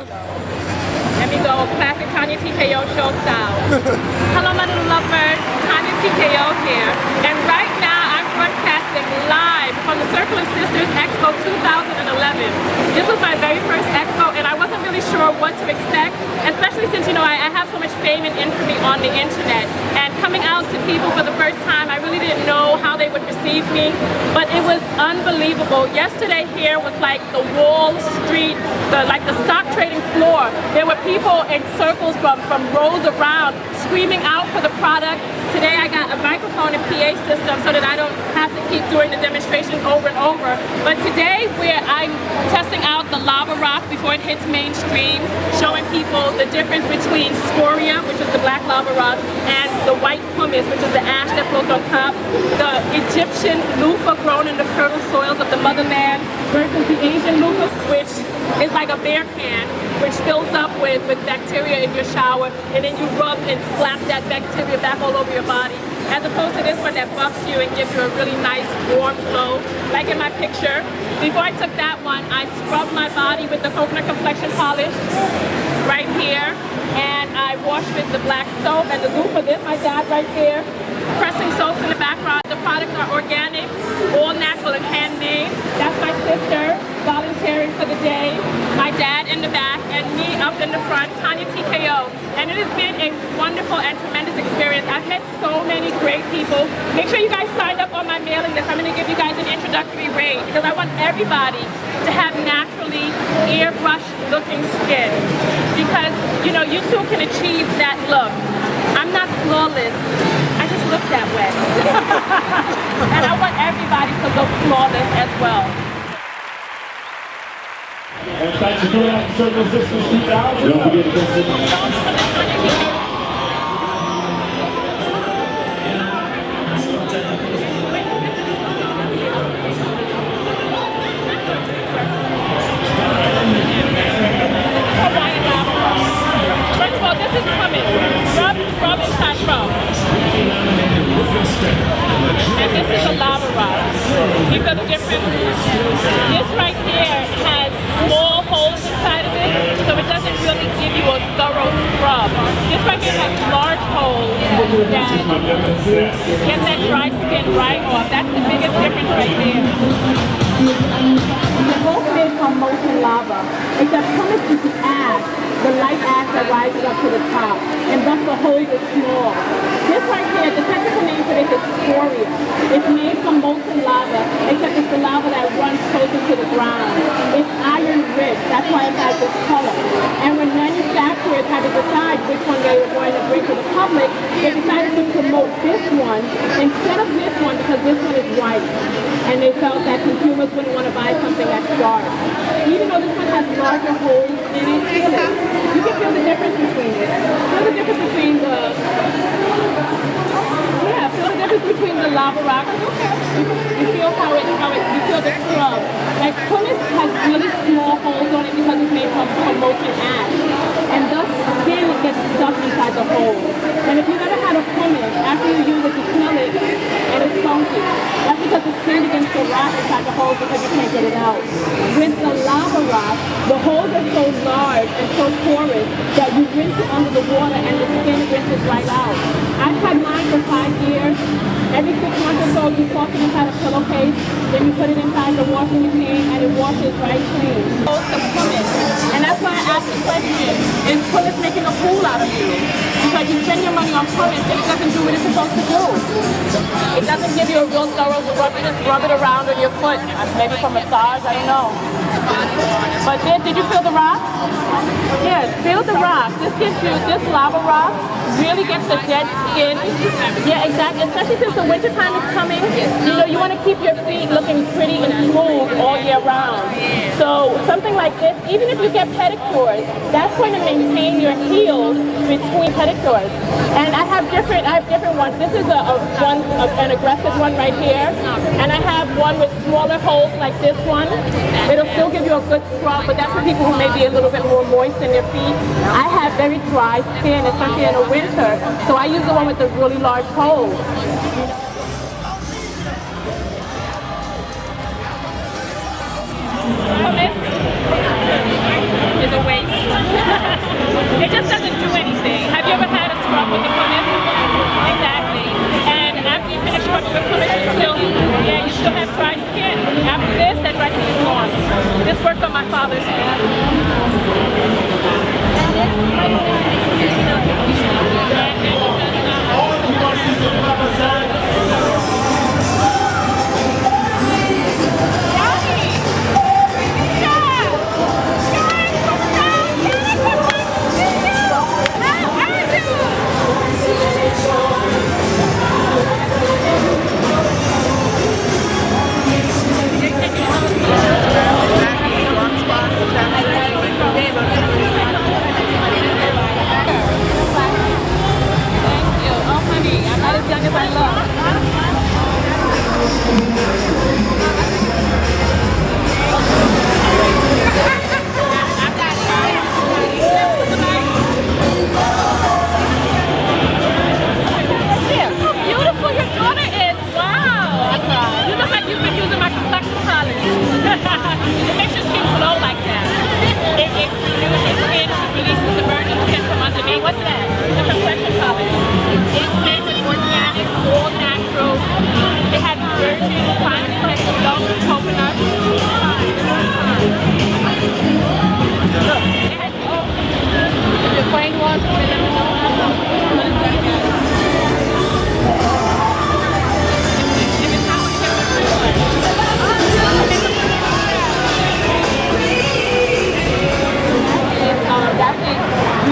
Let me go classic Tonya TKO show style. Hello my little lovebirds, Tonya TKO here. And right now I'm broadcasting live from the Circle of Sisters Expo 2011. This was my very first expo and I wasn't really sure what to expect, especially since, you know, I have so much fame and infamy on the internet. And coming out to people for the first time, I really didn't know how they would receive me, but it was unbelievable. Yesterday here was like the Wall Street, like the stock trading floor. There were people in circles from rows around screaming out for the product. Today I got a microphone and PA system so that I don't have to keep doing the demonstrations over and over. But today I'm testing out the lava rock before it hits mainstream, showing people the difference between scoria, which is the black lava rock, and the white pumice, which is the ash that floats on top. The Egyptian loofah grown in the fertile soils of the motherland versus the Asian loofah, which is like a bear can, which fills up with bacteria in your shower, and then you rub and slap that bacteria back all over your body, as opposed to this one that buffs you and gives you a really nice warm glow, like in my picture. Before I took that one, I scrubbed my body with the coconut complexion polish right here, and I washed with the black soap and the loofah. This my dad right there, pressing soaps in the background. The products are organic, all natural and handmade. That's my sister volunteering for the day, my dad in the back, and me up in the front, Tonya TKO. And it has been a wonderful and tremendous experience. I've met so many great people. Make sure you guys sign up on my mailing list. I'm going to give you guys an introductory rate because I want everybody to have naturally airbrush looking skin, because you know, you too can achieve that look. I'm not flawless, I just look that way. And I want everybody to look flawless as well. And thanks for coming out to Circle Sisters 2000. Don't forget to visit. First of all, this is pumice. Rub inside rub. And this is a lava rock. You feel the difference? This right here has small holes inside of it, so it doesn't really give you a thorough scrub. This right here has large holes that get that dry skin right off. That's the biggest difference right there. They're both made from molten lava, except pumice is the ash, the light ash that rises up to the top, and thus the holes are small. This right here, the technical name for this is scoria. It's made from molten lava, except it's the lava that runs closer to the ground. It's iron rich, that's why it has this color. And when manufacturers had to decide which one they were going to bring to the public, they decided to promote this one instead of this one because this one is white. And they felt that consumers wouldn't want to buy something that's dark. Even though this one has larger holes in it, feel it. You can feel the difference between it. Feel the difference between the, feel the difference between the lava rock. You feel how you feel the scrub. Like pumice has really small holes on it because it's made from molten ash. And thus skin gets stuck inside the hole. And if you've ever had a pumice, after you use it, you smell it and it's funky. That's because the skin begins to rot inside the holes because you can't get it out. With the lava rock, the holes are so large and so porous that you rinse it under the water and the skin rinses right out. I've had mine for 5 years. Every 6 months or so, you toss it inside a pillowcase, then you put it inside the washing machine, and it washes right clean. And that's why I asked the question, is pumice making a fool out of you? Because you spend your money on pumice and it doesn't do what it's supposed to do. It doesn't give you a real thorough rub. You just rub it around on your foot, maybe for massage, I don't know. But did you feel the rock? Yeah, feel the rock. This gives you, this lava rock really gets the dead skin. Yeah, exactly. Especially since the winter time is coming. You know, you want to keep your feet looking pretty and smooth all year round. So something like this, even if you get pedicures, that's going to maintain your heels between pedicures. And I have different ones. This is an aggressive one right here. And I have one with smaller holes like this one. It'll still give you a good scrub, but that's for people who may be a little bit more moist in their feet. I have very dry skin, especially in the winter, so I use the one with the really large holes. Pumice is a waste.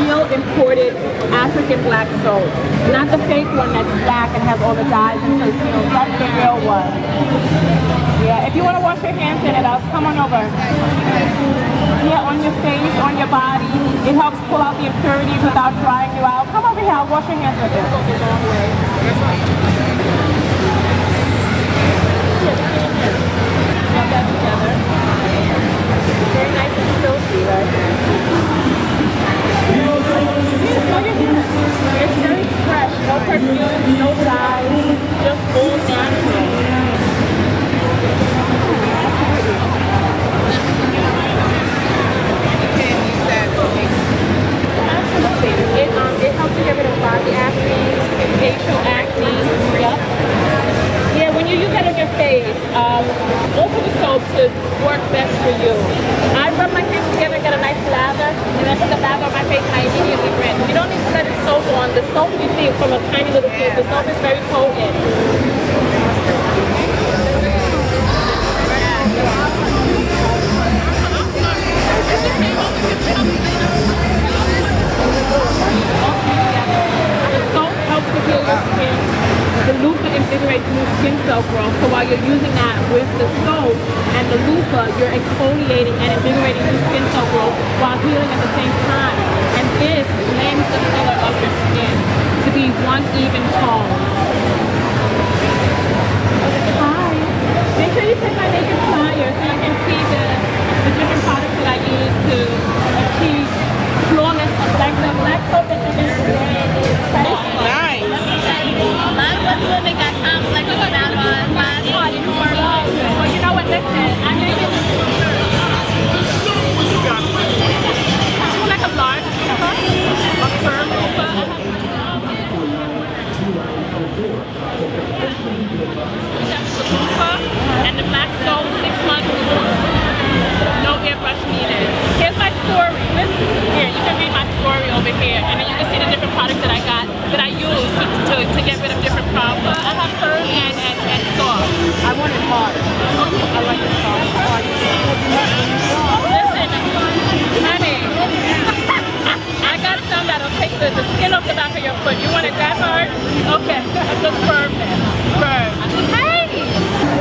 real imported African black soap. Not the fake one that's black and has all the dyes and perfumes. That's the real one. Yeah, if you want to wash your hands in it, come on over. Yeah, on your face, on your body. It helps pull out the impurities without drying you out. Come over here, I'll wash your hands with it. Rub that together. Very nice and silky, right? Smell your hands. It's very fresh. No perfume, no dyes, just all natural. It helps you get rid of body acne, facial acne. Yep. Yeah, when you use that on your face, both of the soaps should work best for you. I rub my hands together and get a nice lather, and I put the lather on my face and I immediately rinse. You don't need to let it soak on. The soap you see is from a tiny little piece. The soap is very potent. The soap helps to heal your skin. The loofah invigorates new skin cell growth. So while you're using that with the soap and the loofah, you're exfoliating and invigorating new skin cell growth while healing at the same time. And this blends the color of your skin to be one even tone. Hi. Make sure you take my naked flyer so you can see the different products that I use to achieve flawless effect. The black soap that you're going to Nice. A lot of us women got complexion about us. Well, you know what, listen, I'm going to like a large loofah, a firm loofah. And the black soap, 6 months, no airbrush needed. Here's my story. Here, you can read my story over here, and then you can see the different products that I got, that I use to get rid of different problems. I have firm and soft. I want it hard. I like it soft. Listen, honey, I got some that'll take the skin off the back of your foot. You want it that hard? Okay, just firm then. Firm. Hey!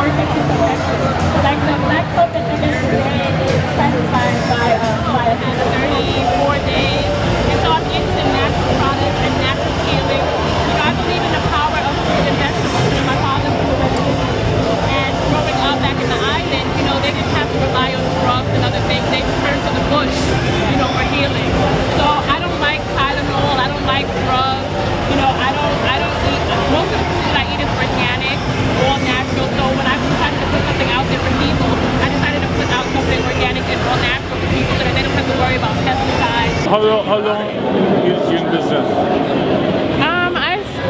Working to perfection. Like the black soap that you're going to today is satisfied by 34 days. And so I'm into natural products and natural healing. You know, I believe in the power of fruit and vegetables. You know, my father's a vegetarian. And growing up back in the island, you know, they didn't have to rely on drugs and other things. They turned to the bush, you know, for healing. So I don't like Tylenol. I don't like drugs. You know, I don't eat. Most of the food that I eat is organic, all natural. So when I decided to put something out there for people, I decided to put out something organic and all natural for people so that they don't have to worry about pesticides. How long is you in business?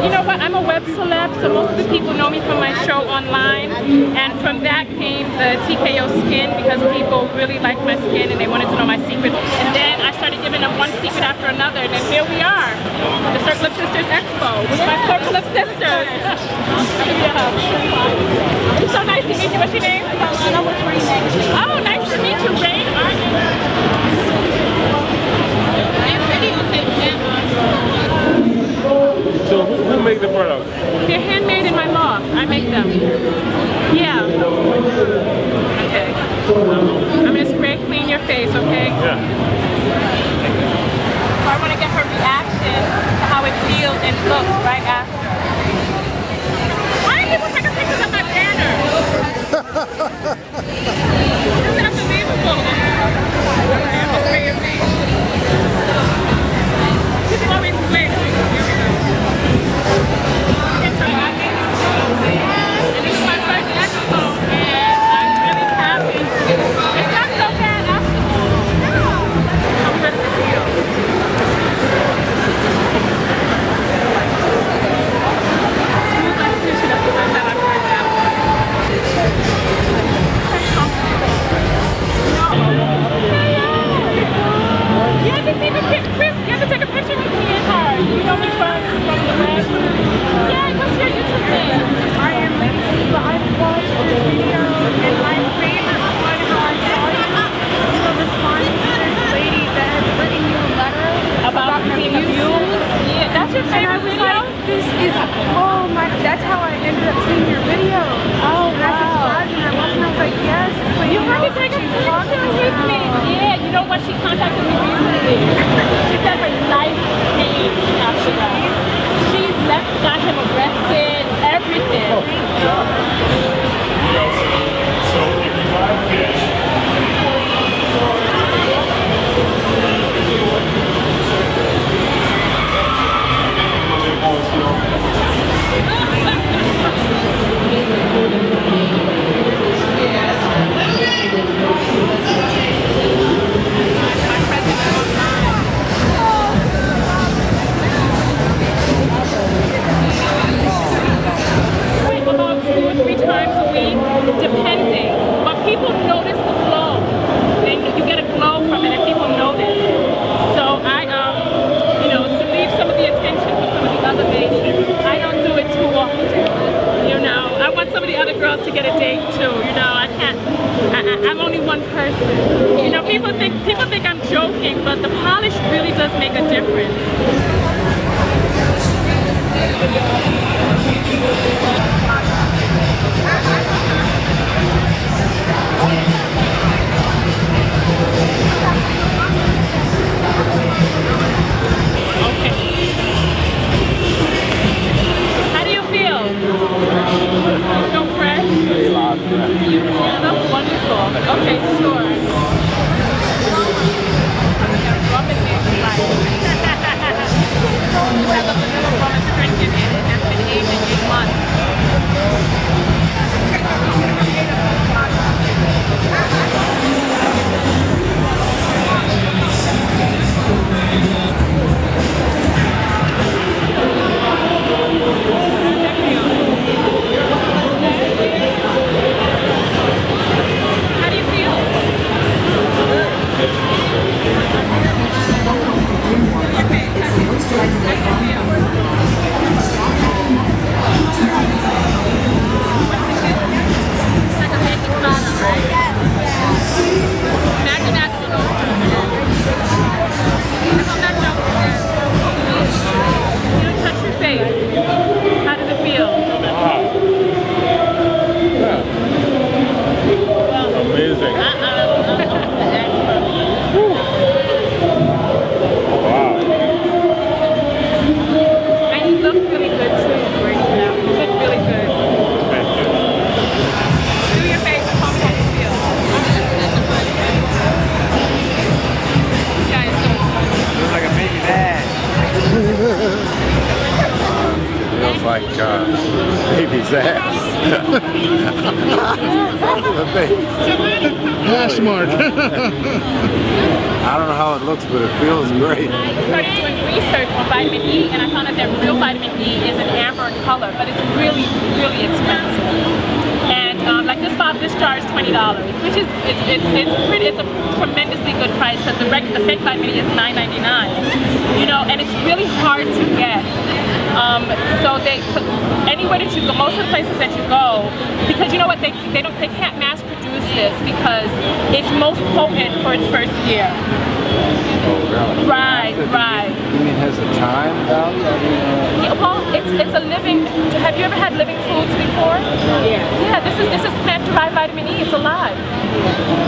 You know what, I'm a web celeb, so most of the people know me from my show online, and from that came the TKO'S because people really like my skin and they wanted to know my secrets. And then I started giving them one secret after another, and then here we are, the Circle of Sisters Expo with my Circle of Sisters. Yeah. It's so nice to meet you. What's your name? Oh, nice to meet you, Rain. So who make the product? They're handmade in my loft. I make them. Yeah. Okay. I'm gonna spray clean your face, okay? Yeah. So I want to get her reaction to how it feels and looks right after. Why do people take pictures of my banner? This is unbelievable. People always win. And this is my first expo, and I'm really happy. It's not so bad after all. I'm good to feel. Smooth like tissue, that's the first time I've heard that one. really does make a difference. How do you feel? Feel fresh? Yeah, that's wonderful. Okay, sure. You have a vanilla rum astringent in it that's been aged in 8 months. How do you feel? Like baby's ass. Hash mark. I don't know how it looks, but it feels great. I started doing research on vitamin E, and I found out that real vitamin E is an amber in color, but it's really, really expensive. And like this jar is $20, which is it's a tremendously good price because the fake vitamin E is $9.99. You know, and it's really hard to get. So anywhere that you go, most of the places that you go, because you know what, they can't mass produce this because it's most potent for its first year. Oh, really? Right. You mean it has a time value? Yeah, well, it's a living. Have you ever had living foods before? Yeah. Yeah, this is plant-derived vitamin E. It's alive.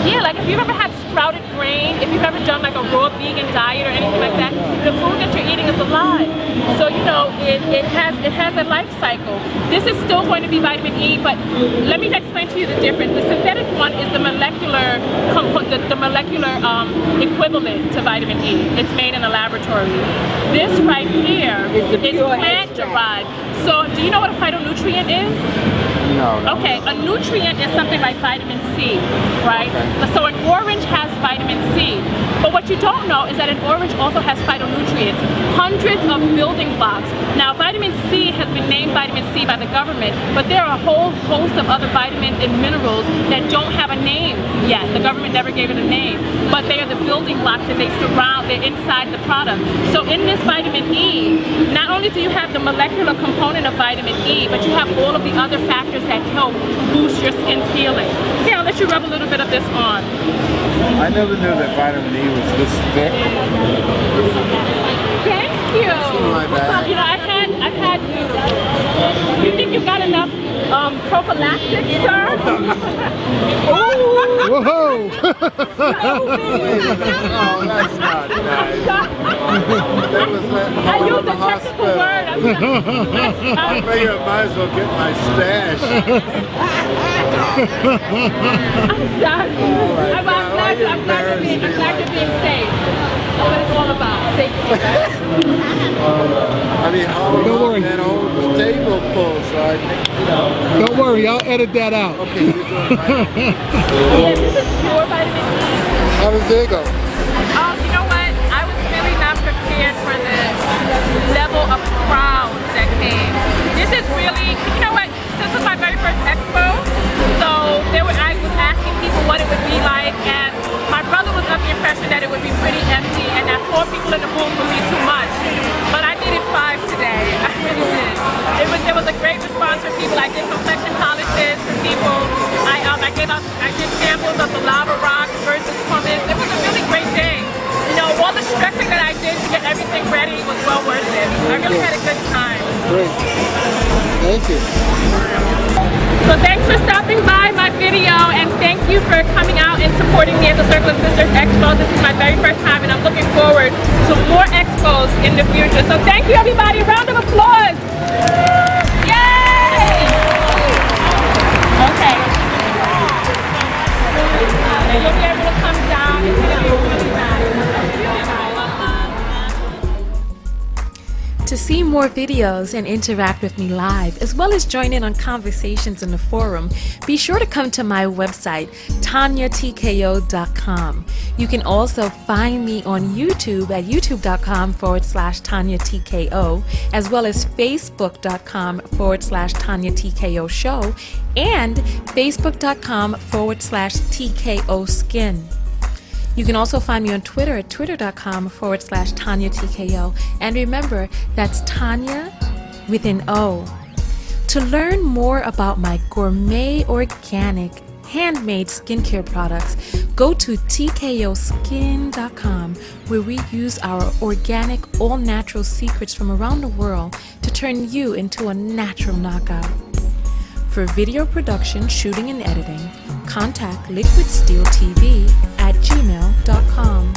Yeah, like if you've ever had sprouted grain, if you've ever done like a raw vegan diet or anything like that, the food that you're eating is alive. So you know it has a life cycle. This is still going to be vitamin E, but let me explain to you the difference. The synthetic one is the molecular equivalent to vitamin E. It's made in a laboratory. This right here is plant-derived. So do you know what a phytonutrient is? No. Okay, a nutrient is something like vitamin C, right? Okay. So an orange has vitamin C. But what you don't know is that an orange also has phytonutrients, hundreds of building blocks. Now, vitamin C has been named vitamin C by the government, but there are a whole host of other vitamins and minerals that don't have a name yet. The government never gave it a name, but they are the building blocks that they're inside the product. So in this vitamin E, not only do you have the molecular component of vitamin E, but you have all of the other factors that help boost your skin's healing. Here, I'll let you rub a little bit of this on. I never knew that vitamin E was this thick. Thank you. My bad. You know, I've had. You think you got enough prophylactic, sir? Whoa! Oh, that's not nice. That was I used a technical word. I figured I might as well get my stash. I'm sorry. I'm glad you're being safe. That's what it's all about. Safety. I mean, how long that whole table full, so I think, you know. Don't worry, I'll edit that out. Okay, you're doing right. Yeah, this is pure vitamin E. How does it go? You know what? I was really not prepared for the level of crowds that came. This is really, you know what? This was my very first expo, so I was asking people what it would be like, and my brother was of the impression that it would be pretty empty and that 4 people in the room would be too much. But I needed 5 today. I really did. There was a great response from people. I did complexion polishes for people. I did samples of the lava rock versus pumice. It was a really great really had a good time. Great. Thank you. So thanks for stopping by my video, and thank you for coming out and supporting me at the Circle of Sisters Expo. This is my very first time, and I'm looking forward to more expos in the future. So thank you, everybody. Round of applause. Yay! Okay. And you'll be able to come down. It's going to be really nice. To see more videos and interact with me live, as well as join in on conversations in the forum, be sure to come to my website, TonyaTko.com. You can also find me on YouTube at youtube.com/TonyaTko, as well as Facebook.com/TonyaTko Show, and Facebook.com/TKO'Skin. You can also find me on Twitter at twitter.com/TonyaTko. And remember, that's Tonya with an O. To learn more about my gourmet, organic, handmade skincare products, go to TKO'Skin.com, where we use our organic, all-natural secrets from around the world to turn you into a natural knockout. For video production, shooting, and editing, contact Liquid Steel TV at gmail.com.